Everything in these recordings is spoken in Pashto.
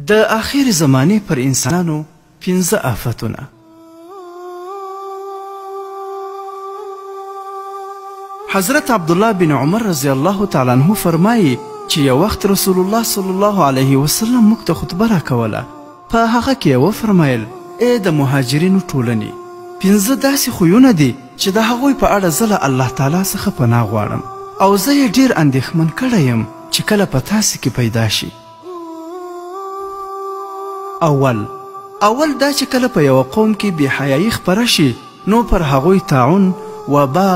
د آخر زمانې پر انسانانو 15 آفتونه. حضرت عبدالله بن عمر رضی الله تعالی عنه فرمایي چې یو وخت رسول الله صلی الله علیه وسلم موږ ته خطبه راکوله. په هغه کې یې وفرمایل: ای د مهاجرینو ټولنې، 15 داسې خویونه دي چې د هغوی په اړه زه له الله تعالی څخه پناه غواړم او زه یې ډېر اندېښمن کړی یم چې کله په تاسې کې پیدا شي. اول دا چې کله په یوه قوم کې بېحیایي خپره شي نو پر هغوی طاعون، وبا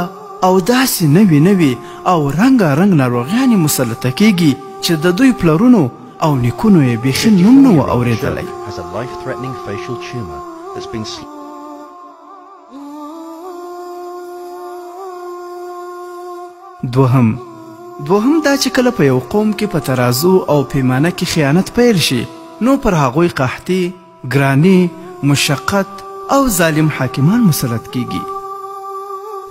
او داسې نوي او رنګارنګ ناروغیانې مسلطه کیږي چې د دوی پلرونو او نیکونو یې بیخي نوم نه و اورېدلی. دوهم دا چې کله په یو قوم کې په ترازو او پیمانه کې خیانت پیل شي نو پر هغوی قحطي، ګراني، مشقت او ظالم حاکمان مسلط کیږي.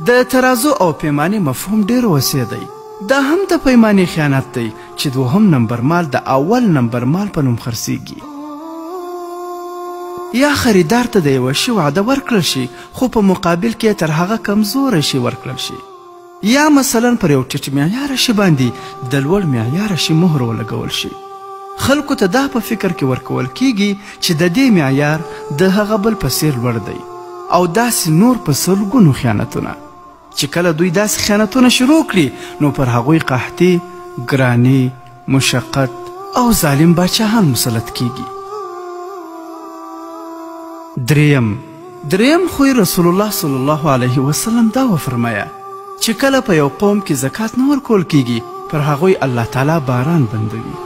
د ترازو او پیمانې مفهوم ډېر وسیع دی. دا هم د پیمانې خیانت دی چې دوهم نمبر مال د اول نمبر مال په نوم خرڅیږي. یا خریدار ته د یوه شي وعده ورکړل شي خو په مقابل کې تر هغه کمزوری شي ورکړل شي، یا مثلا پر یو ټیټ معیاره شي باندې د لوړ معیاره شي مهر ولګول شي. خلکو ته دا په فکر کې ورکول کیږي چې د دې معیار د هغه بل په څیر لوړ دی، او داسې نور په سلګونو خیانتونه چې کله دوی داسې خیانتونه شروع کړي نو پر هغوی قحطي، ګراني، مشقت او ظالم باچاهان مسلط کیږي. دریم خوی رسول الله صلی الله علیه وسلم دا وفرمایه چې کله په یو قوم کې زکات نه ورکول کیږي پر هغوی الله تعالی باران بندوي.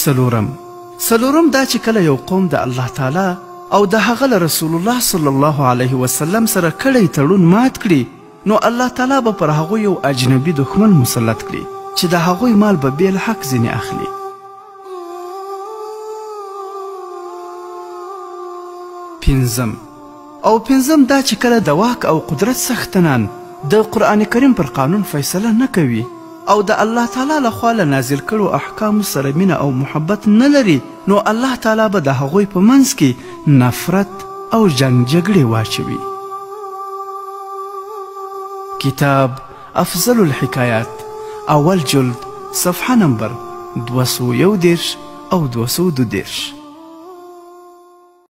څلورم دا چې کله یو قوم د الله تعالی او د هغه له رسول الله صلی الله علیه وسلم سره کړی تړون مات کړي نو الله تعالی به پر هغوی یو اجنبي دښمن مسلط کړي چې د هغوی مال به بې له حق ځینې اخلي. پنځم دا چې کله د واک او قدرت څښتنان د قرآن کریم پر قانون فیصله نه کوي او د الله تعالی لخوا له نازل کړو احکامو سره مینه او محبت نه لري نو الله تعالی به د هغوی په منځ کې نفرت او جنګ جګړې واچوي. کتاب افضل الحکایات اول جلد صفحه نمبر 211 او 212.